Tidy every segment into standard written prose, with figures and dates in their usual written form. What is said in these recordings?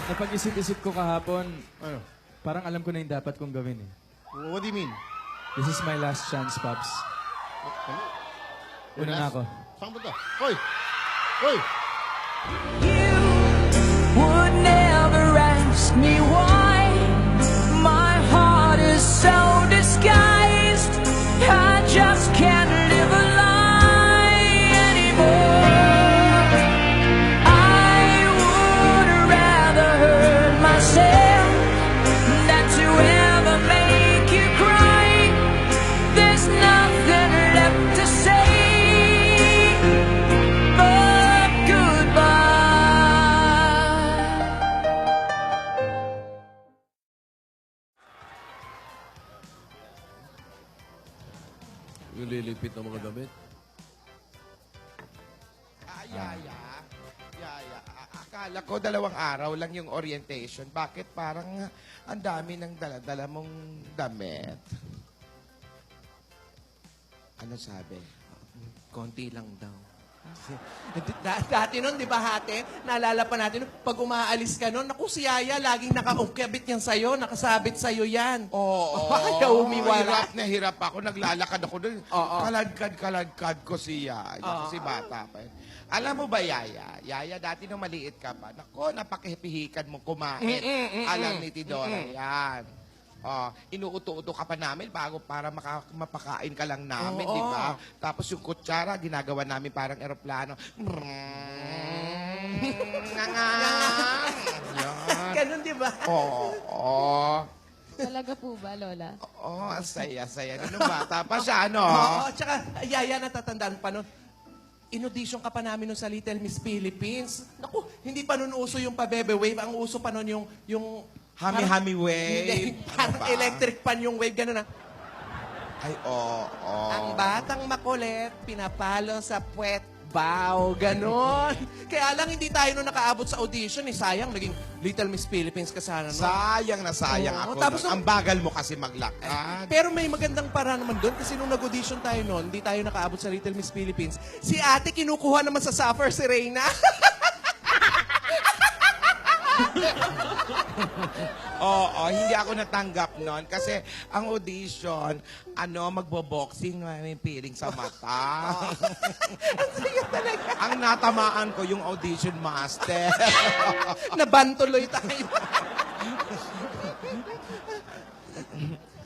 Napag-isip-isip ko kahapon, Ano? parang alam ko na yung dapat kong gawin eh. What do you mean? This is my last chance, Pops. Una na ako. Saan ba ito? Hoy! Hoy! Would never ask me why my heart is so disguised. I just can't live a lie anymore. I would rather hurt myself than to ever make you cry. There's nothing left to say but goodbye. Yung lilipit ng mga damit. Yaya. Akala ko 2 araw lang yung orientation. Bakit parang ang dami ng dala-dala mong damit? Ano sabi? Konti lang daw. Dati nun, di ba hate? Naalala pa natin, pag umaalis ka nun, naku si Yaya, laging nakaukabit yan sa'yo, nakasabit sa'yo yan. Oo. Ayaw umiwala. Hirap na hirap ako. Naglalakad ako doon. Oo. Kaladkad ko si Yaya. Kasi bata pa yun. Alam mo ba, Yaya? Yaya, dati nung maliit ka pa, nako, napakipihikan mo kumain. Alam ni Tidora yan. Inuuto-uto ka pa namin bago para mapakain ka lang namin, Oo. di ba? Tapos yung kutsara, ginagawa namin parang eroplano. Yan. Ganun, di ba? Oo. Talaga po ba, Lola? Oo, ang saya-saya. Nung bata pa siya, ano? Oo, tsaka Yaya, natatandaan pa nun, inaudition ka pa namin nun sa Little Miss Philippines. Naku, hindi pa nun uso yung pabebe wave. Ang uso pa nun yung Hami-hami Hindi, wave. parang Ano ba? electric pan yung wave, gano'n na. Ay, oo. Ang batang makulit, pinapalo sa puwet, bow, gano'n. Kaya lang hindi tayo nung nakaabot sa audition, eh. Sayang, naging Little Miss Philippines ka sana, no? Sayang na sayang Oo, ako. tapos Ang bagal mo kasi maglakad. Pero may magandang paraan naman doon kasi nung nag-audition tayo noon, hindi tayo nakaabot sa Little Miss Philippines. Si ate kinukuha naman sa Suffer si Reyna. Oo, hindi ako natanggap noon kasi ang audition, magbo-boxing, may piling sa mata. Ang natamaan ko yung audition master. Nabantuloy tayo.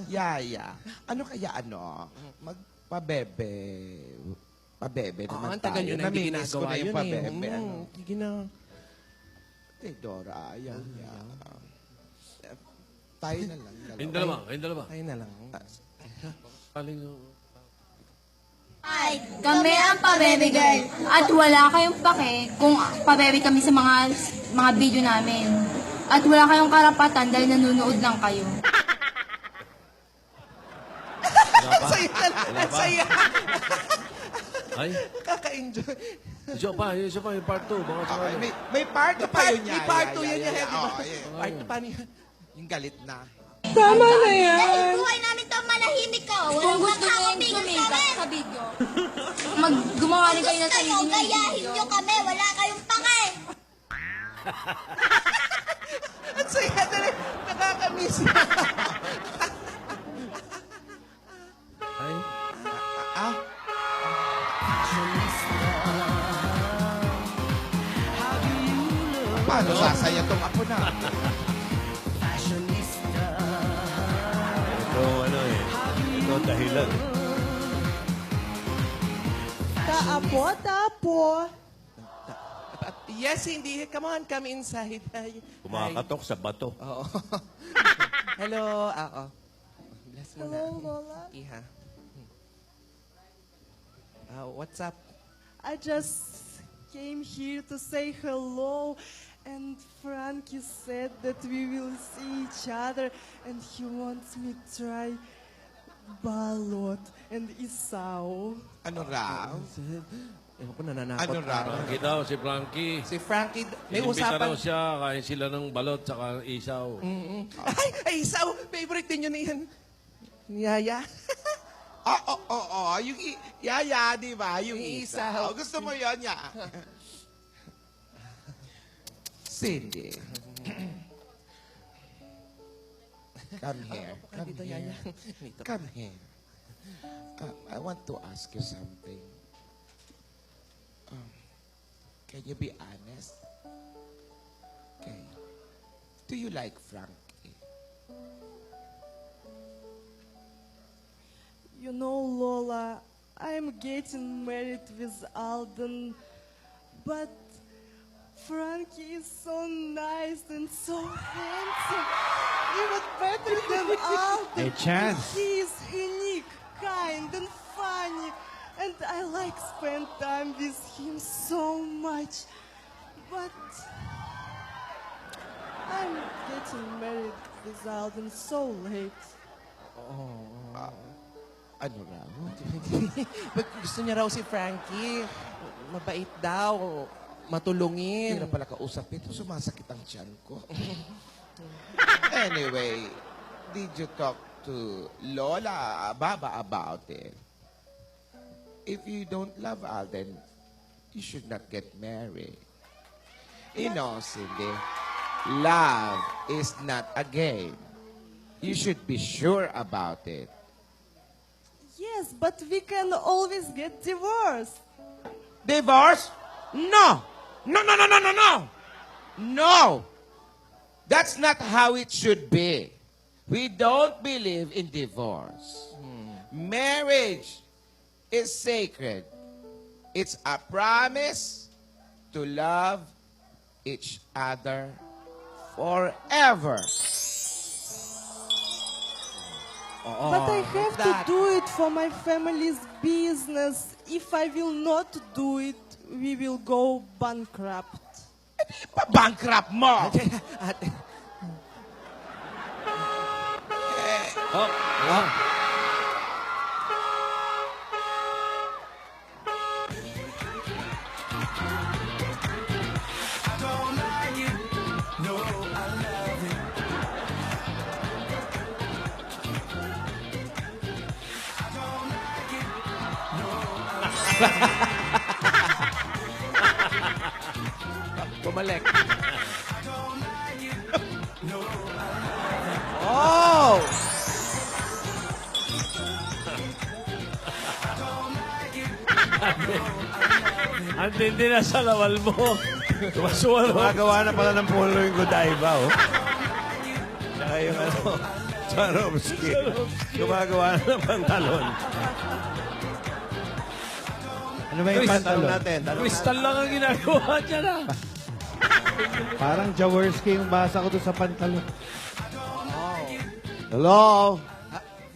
Yaya, ano kaya magpabebe. Pabebe naman Ang tagal tayo. yun na hindi Naminis ko ginagawa na yung yun, pabebe. eh. Ano? Sige na. Dora, ayaw niya. Tayo na lang. Kayong dalawa, kayong dalawa. Tayo na lang. Aling, Ay, kami ang pa-baby girl. At wala kayong pake kung pa-baby kami sa mga video namin. At wala kayong karapatan dahil nanonood lang kayo. Ang saya na lang. Ang saya. ay, Kaka-enjoy. isa pa, yung part 2. Baka sa Okay, may part pa yun niya. May part 2 yan niya. yeah. Di ba? Oh, yeah. Part 2 pa niya. Yung galit na. Dahil buhay namin to manahimik ka. Kung Walang gusto nyo yung magkakapigil kumita kami. sa video, gumawa rin kayo ng Gusto sarili nyo, nyo gayahin video. nyo kami. Wala kayong pake. Ang saya na lang. Nakakamiss. Ay, Paano sasaya tong apo na? ito dahilan. Tapo. Yes, hindi. Come on, come inside. Hi. Kumakatok sa bato. Oo. Hello. Oo. Bless mo na. Hello, Lola. Iha. What's up? I just came here to say hello. And Frankie said that we will see each other. And he wants me to try balot and isaw. Ano raw? Ewan ko, nananakot. Ano raw? Frankie daw, si Frankie. Si Frankie, may Inimbita usapan. raw siya, kain sila ng balot tsaka isaw. Ay, isaw. Favorite din yun yan. Yaya. Oo. Yung yaya, di ba? Yung Yung isa. isaw. Gusto mo yun, ya? Cindy. Come here. Come Dito, here. Yaya. Dito. Come here. I want to ask you something. Can you be honest? Okay. Do you like Frankie? You know, Lola, I'm getting married with Alden, but Frankie is so nice and so handsome, even better than Alden. Hey, Chance. He is unique, kind, and funny, and I like spend time with him so much. But I'm getting married with Alden so late. Ano raw? But gusto niya raw si Frankie. Mabait daw. Matulungin. Hindi na pala kausap ito. Sumasakit ang tiyan ko. Anyway, did you talk to Lola, Baba about it? If you don't love Alden, you should not get married. You know, Cindy, love is not a game. You should be sure about it. Yes, but we can always get divorced. Divorce? No! No, no, no, no, no, no! No! That's not how it should be. We don't believe in divorce. Marriage is sacred. It's a promise to love each other forever. But I have to do it for my family's business. If I will not do it, we will go bankrupt. Pa-bankrupt mo! Bumalik. Oh! Ang tindi na sa lawal mo. Tumasuwalo. Gumagawa na pala ng polo yung Godiva, oh. Tsaka yung ano, Swarovski. Gumagawa na ng pantalon. Ano ba yung Tanong pantalon? natin. Crystal lang ang ginagawa niya na. Parang Jaworski yung basa ko doon sa pantalon. Hello?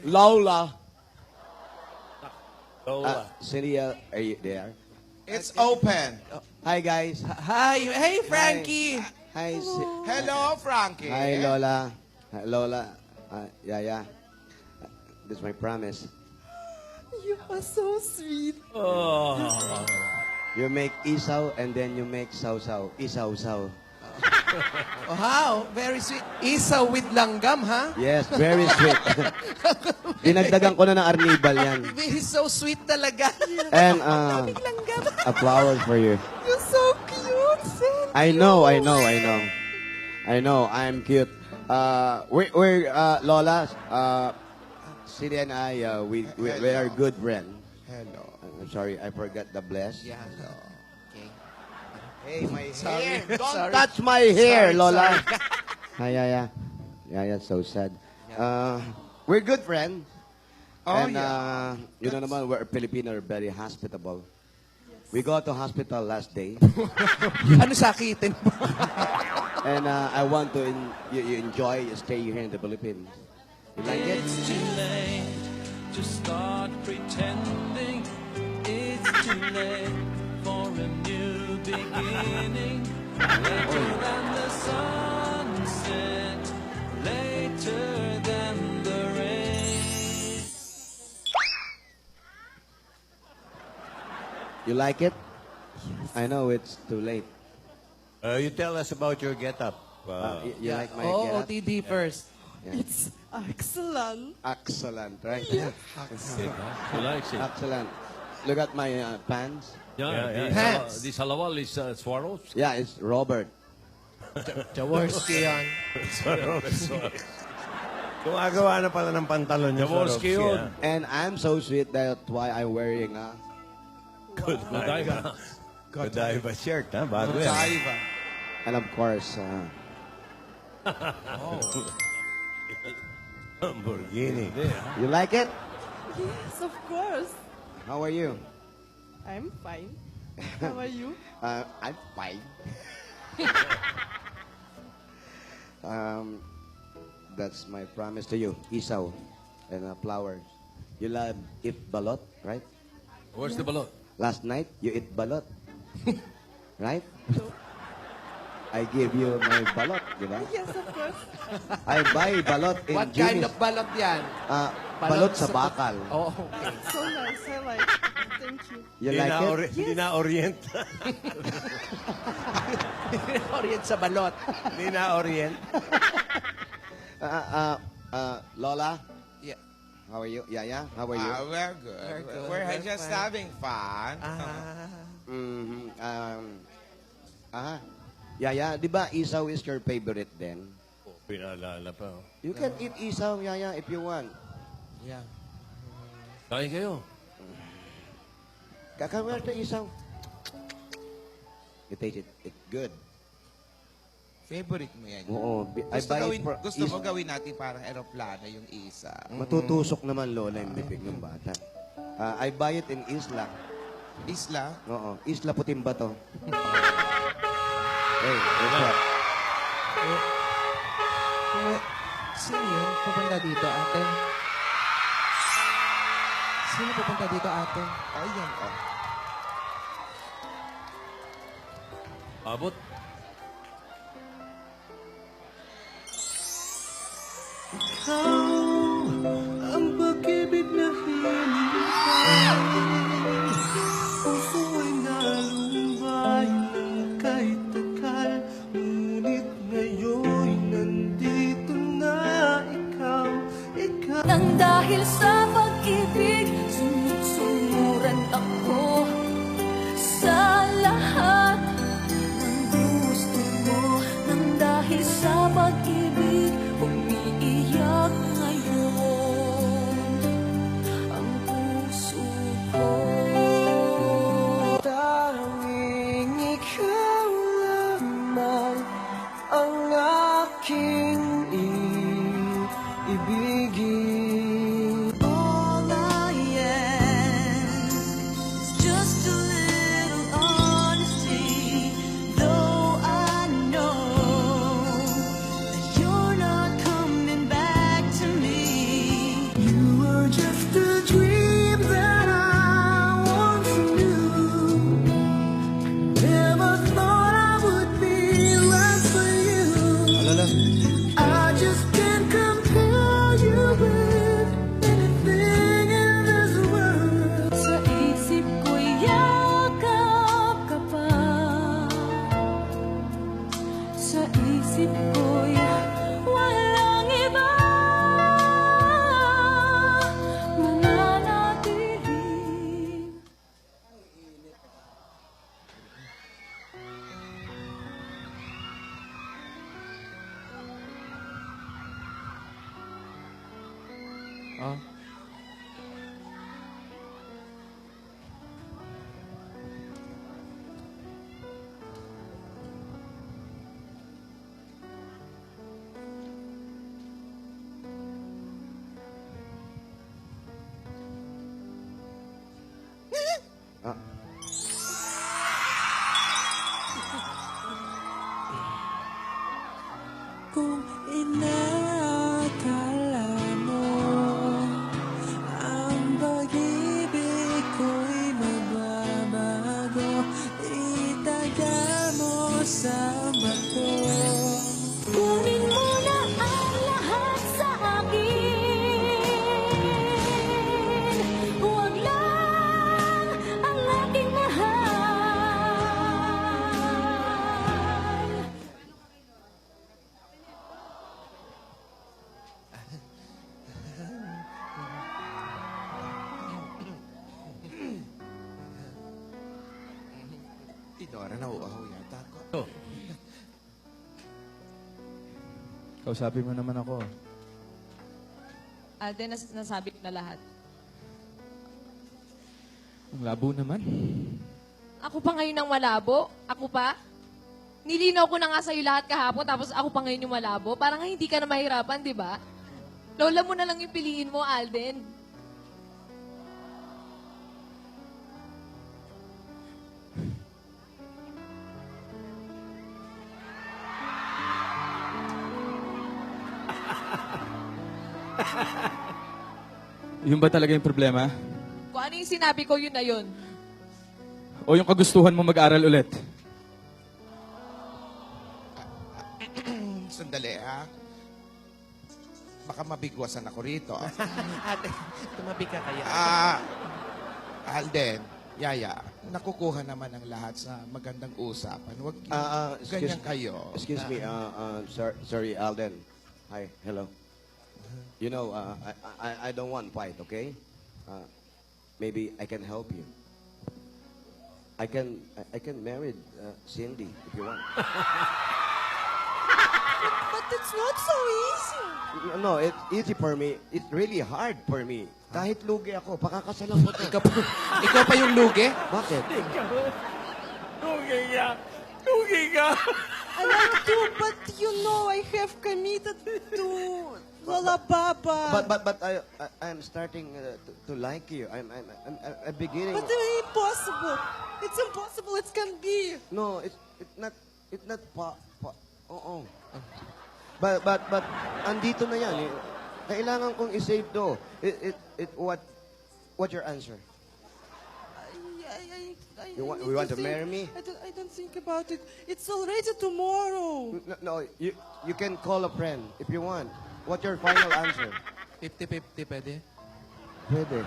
Lola? Lola. Cynthia, are you there? It's open. Hi, guys. Hi. Hey, Frankie. Hi, Hello, Frankie. Hi, Lola. Hi, Lola. Yaya. This is my promise. You are so sweet. Oh. You make isaw and then you make sausaw. Isaw-saw. Wow, very sweet. Isaw with langgam, ha? Yes, very sweet. Dinagdagan ko na ng arnibal yan. Very so sweet talaga. And Langgam. a flower for you. You're so cute. I know. I'm cute. We're Lola. Cindy and I, we are good friends. Hello. I'm sorry, I forgot the bless. Yeah. Okay. Hey, my Sorry. hair! Don't Sorry. touch my hair, Sorry, Lola. sorry. Hi, Yaya. Yaya, so sad. We're good friends. Oh, And, you know naman, we're Filipino, are very hospitable. We go to hospital last day. Ano sakitin mo? And I want to you enjoy stay here in the Philippines. You like it? It's too late to start pretending. It's too late for a new beginning. Later than the sunset, later than the rain. You like it? I know it's too late. You tell us about your get-up. You like my Oh, getup? OTD first. It's excellent. Excellent, right? He likes it. Excellent. Look at my pants. Yeah. Pants. Di salawal is Swarovski. Yeah, it's Robert. Jaworski yan. Gumagawa na pala ng pantalon niya. Jaworski yun. And I'm so sweet, that's why I'm wearing a Godiva. Godiva shirt, ha? Bago yan. Godiva. and of course, Lamborghini. you like it? Yes, of course. How are you? I'm fine. How are you? I'm fine. That's my promise to you, isaw and flowers. You love eat balot, right? Where's the balot? Last night, you eat balot. Right? I give you my balot, di ba? Yes, of course. I buy balot in What kind Jimmy's. of balot yan? Balot sa bakal. Oh, okay. So nice. I like it. Thank you. You like it? Hindi na orient. Orient sa balot. Hindi na orient. Lola, Yeah. how are you? Yaya, how are you? We're good. We're good. We're We're just fine. having fun. Yaya, di ba isaw is your favorite then? Pinaalala pa. Oh. You can eat isaw, Yaya, if you want. Yeah. Kain kayo. Kakawal na isaw. You taste it. It's good. Favorite mo yan. Oo. I Gusto, buy gawin, it for gusto mo gawin natin parang aeroplano yung isa. Matutusok naman, Lola, yung bibig ng bata. I buy it in Isla. Isla? Oo. Isla Putimba to. Hey, what's up? Sino yun? Pupunta dito, ate? Sino pupunta dito, ate? Ayan, oh. Abot. Ang pag-ibig na hinihintay, puso ay nalumbay ng kahit takal. Ngunit ngayon'y nandito na ikaw. Nang dahil sa pag-ibig, sunod-sunuran ako sa lahat ng gusto mo. Nang dahil sa pag-ibig, umiiyak ngayon ang puso ko. Tanging ikaw lamang ang aking ibigin. All I ask is just a little honesty. Though I know that you're not coming back to me. You were just a dream that I once knew. Never thought I would be right for you. I just can't compare you with anything in this world. Sa isip ko'y yakap ka pa. Sa isip ko'y walang iba mananatili. Oh. Kung inaakala mo ang pag-ibig ko'y mababago, itaga mo sa bato. Kunin mo na ang lahat sa akin. Huwag lang ang aking mahal. Tidora, nauuhaw yata ako. Kausapin mo naman ako. Alden, nasabi ko na lahat. Ang labo naman. Ako pa ngayon ang malabo? Ako pa? Nilinaw ko na nga sa'yo lahat kahapon, tapos ako pa ngayon yung malabo. Parang hindi ka na mahirapan, di ba? Lola mo na lang yung piliin mo, Alden. Yun ba talaga yung problema? Kung ano yung sinabi ko, yun na yun. O yung kagustuhan mo mag-aral ulit? Sandali, ha? Baka mabigwasan ako rito. Ate, tumabi ka kaya. Alden, Yaya, nakukuha naman ang lahat sa magandang usapan. Huwag ganyan kayo. Excuse me, sorry, Alden. Hi, hello. You know, I don't want fight, okay? Maybe I can help you. I can marry Cindy if you want. But it's not so easy. No, it's easy for me. It's really hard for me. Kahit lugi ako, pakakasalan ko. Ikaw pa yung lugi? Bakit? Lugi ka! Lugi ka! I like to, but you know I have committed to Lola Baba. But I'm starting to like you. I'm beginning. But it's impossible. It's impossible. It can be. No, it's not oo. But andito na yan. Kailangan kong i-save to. What's your answer? You want to marry me? I don't think about it. It's already tomorrow. No, you can call a friend if you want. What's your final answer? 50-50, pwede? Pwede.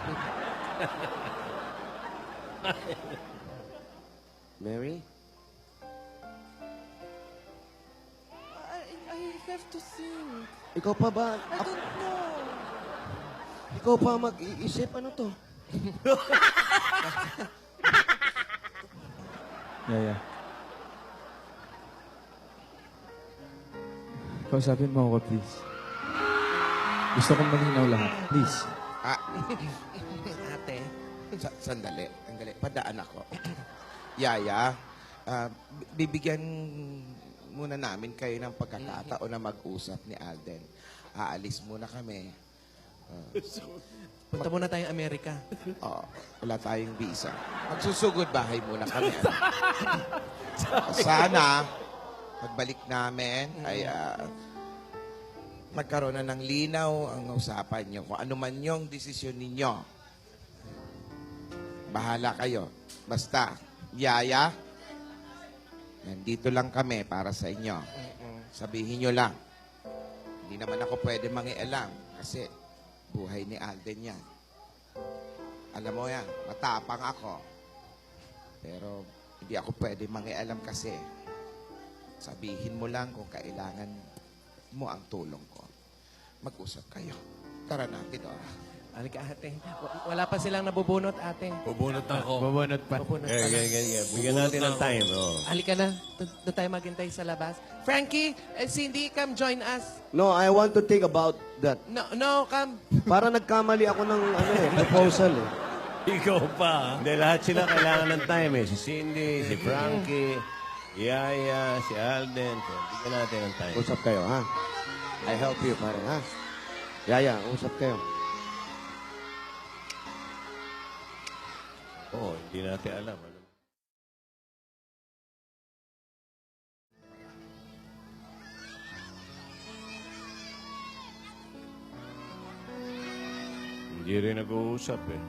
Mary? I have to think. Ikaw pa ba? I don't know. Ikaw pa mag-iisip? Ano to? Yeah. Kausapin mo ako, please. Gusto kong malinaw lahat. Please. Ate. Sandali. Padaan ako. Yaya, bibigyan muna namin kayo ng pagkakataon na mag-usap ni Alden. Aalis muna kami. Punta muna tayong Amerika. Wala tayong visa. Magsusugod bahay muna kami. Sana, pagbalik namin, ay magkaroon na ng linaw ang usapan nyo. Kung ano man yung desisyon ninyo, bahala kayo. Basta, Yaya, nandito lang kami para sa inyo. Sabihin nyo lang. Hindi naman ako pwede mangialam kasi buhay ni Alden yan. Alam mo yan, matapang ako. Pero hindi ako pwede mangialam kasi sabihin mo lang kung kailangan mo ang tulong ko. Mag-usap kayo. Tara na, Tidora. Halika, ate. Wala pa silang nabubunot, ate. Bubunot ako. Bubunot pa. Bigyan natin ng time. Halika na. Doon tayo maghintay sa labas. Frankie, Cindy, come join us. No, I want to think about that. No, come. Para nagkamali ako ng proposal eh. Ikaw pa. Hindi, lahat sila kailangan ng time eh. Si Cindy, si Frankie, Yaya, si Alden. So, bigyan natin ng time. Usap kayo, ha? I help you, pare, ha? Yaya, usap kayo. Oo, hindi natin alam. Hindi rin nag-uusap eh.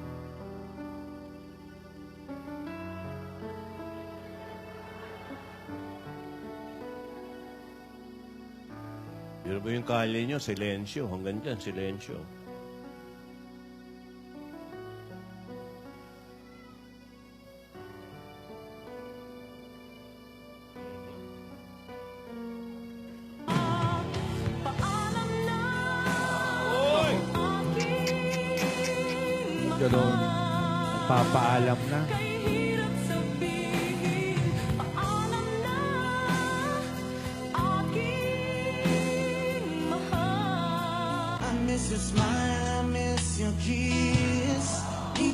Pero ba yung kali nyo, silensyo. Hanggang dyan, silensyo. Gano'n. Papaalam na. I miss your smile.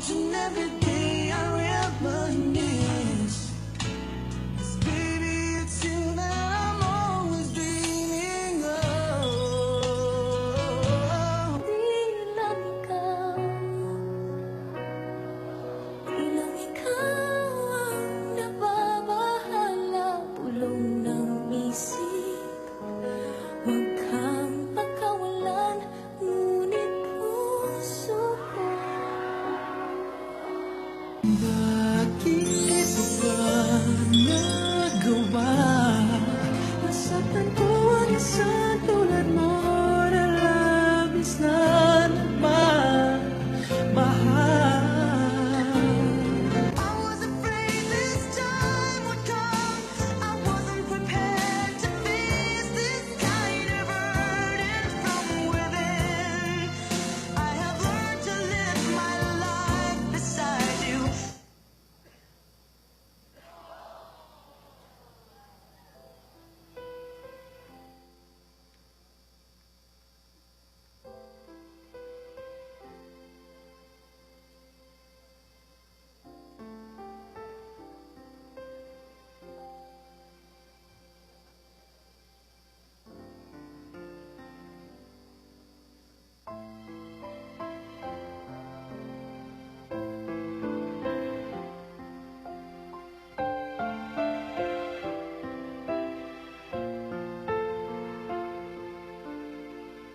each and every day I reminisce. 'Cause baby, it's you that I'm always dreaming of. Di lang ikaw ang nababahala. Pulong ng isip, huwag kang pagkawalan, ngunit puso ko. Bakit ba nagawa? Nasaktan ko ang isa tulad mo na labis na nagmamahal. I was afraid this time would come. I wasn't prepared to face this kind of burden from within. I have learned to live my life beside you.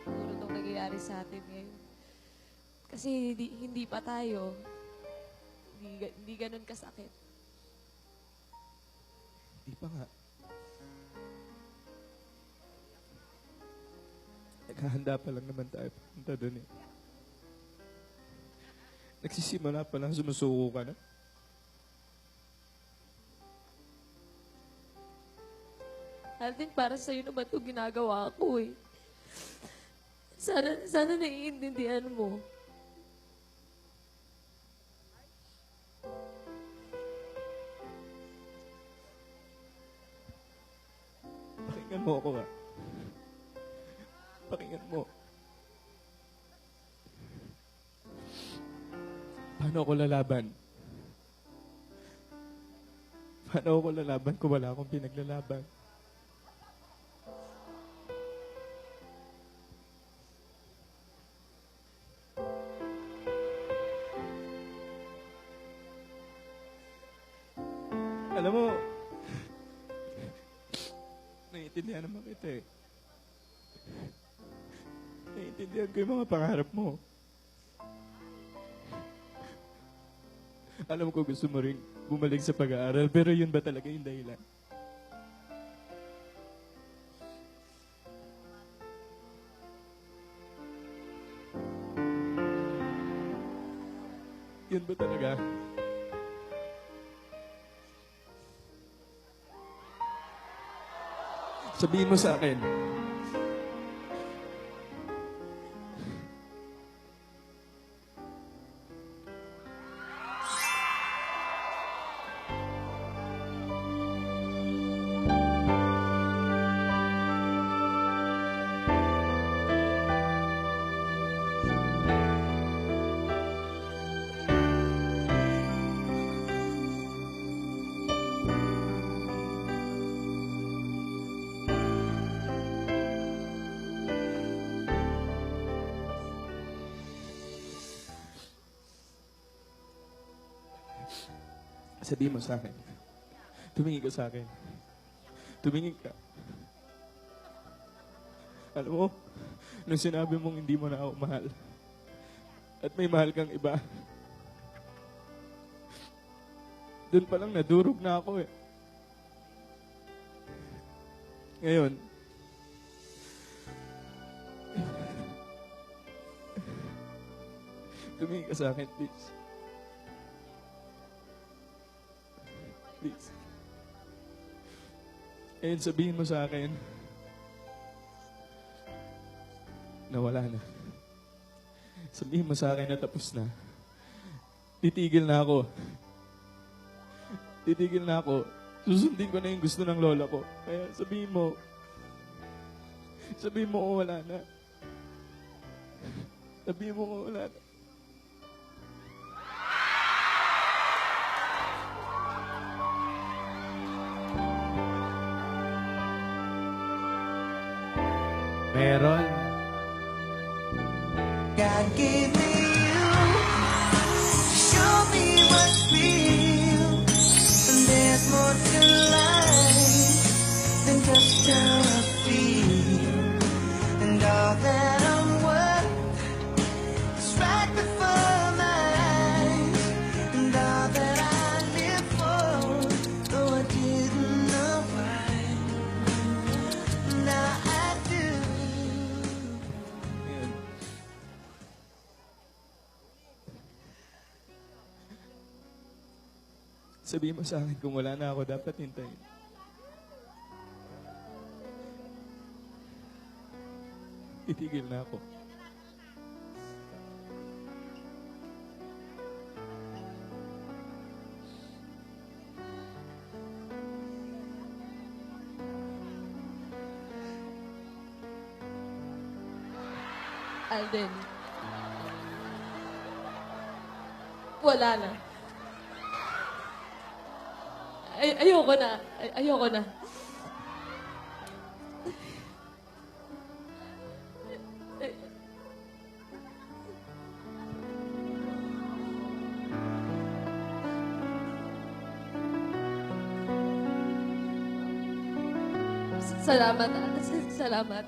Siguro itong nangyayari sa atin ngayon. Kasi hindi pa tayo. Hindi ganun kasakit. Di pa nga. Naghahanda pa lang naman tayo punta doon eh. Nagsisimula pa lang, sumusuko ka na. Alden, para sa'yo naman ito ginagawa ko eh. Sana naiintindihan mo. Pakinggan mo ako nga. Pakinggan mo. Paano ako lalaban? Paano ako lalaban kung wala akong pinaglalaban? Alam mo, naiintindihan naman kita eh. Naiintindihan ko yung mga pangarap mo. Alam ko gusto mo rin bumalik sa pag-aaral, pero yun ba talaga yung dahilan? Yun ba talaga? Sabihin mo sa akin. Sabihin mo sa akin. Tumingin ka sa akin. Tumingin ka. Alam mo, nung sinabi mong hindi mo na ako mahal, at may mahal kang iba, doon pa lang nadurog na ako eh. Ngayon, tumingin ka sa akin, please. Please. And sabihin mo sa akin na wala na. Sabihin mo sa akin na tapos na. Titigil na ako. Titigil na ako. Susundin ko na yung gusto ng lola ko. Kaya sabihin mo kung wala na. Sabihin mo kung wala na. Meron. God gave me you to show me what's real. And there's more to life than just how I feel. And all that I'm worth is right before my eyes. And all that I live for, though I didn't know why, now I do. Sabihin mo sa akin kung wala na ako, dapat hintayin. Titigil na ako. Alden. Wala na. Ayoko na. Ayoko na. Salamat, salamat.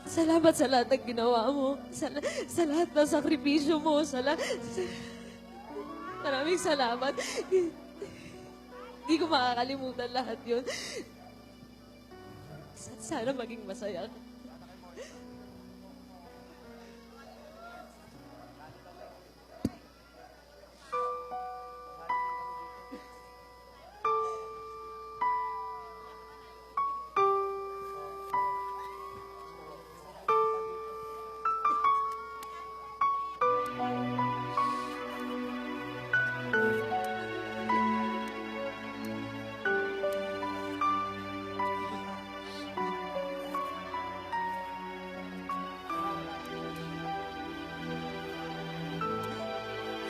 Salamat sa lahat ng ginawa mo. Sa lahat ng sakripisyo mo. Maraming salamat. Hindi ko makakalimutan lahat yun. Sana maging masaya ka.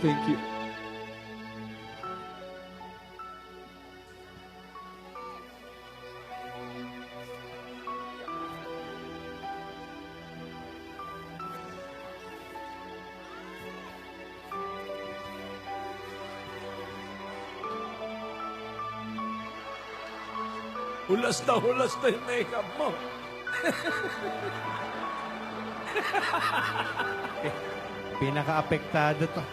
Thank you. Hulas na yung makeup mo. Pinaka-apektado to.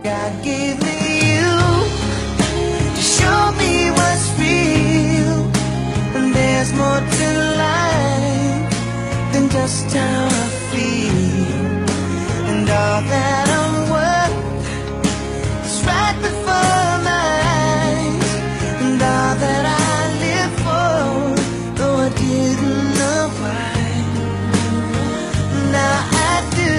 God gave me you to show me what's real. And there's more to life than just how I feel. And all that I'm worth is right before my eyes. And all that I live for, though I didn't know why, now I do.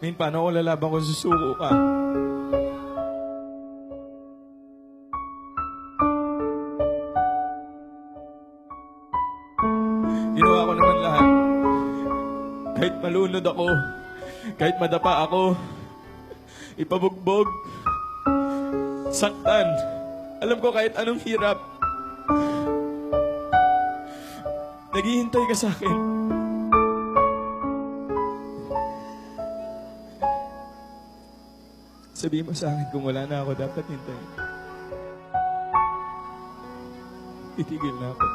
Min, paano ako lalaban kung susuko ka? Ginawa ko naman lahat. Kahit malunod ako, kahit madapa ako, ipabugbog, saktan. Alam ko kahit anong hirap. Naghihintay ka sa akin. Sabihin mo sa akin kung wala na ako, dapat hintayin. Titigil na ako.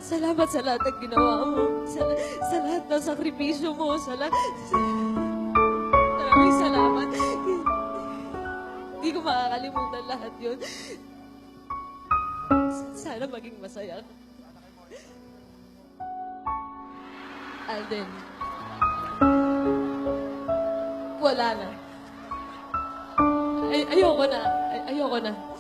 Salamat sa lahat ng ginawa mo. Sa lahat ng sakripisyo mo. Maraming salamat. Hindi ko makakalimutan lahat yun. Sana maging masaya ka. Alden. Wala na. Ayoko na. Ayoko na.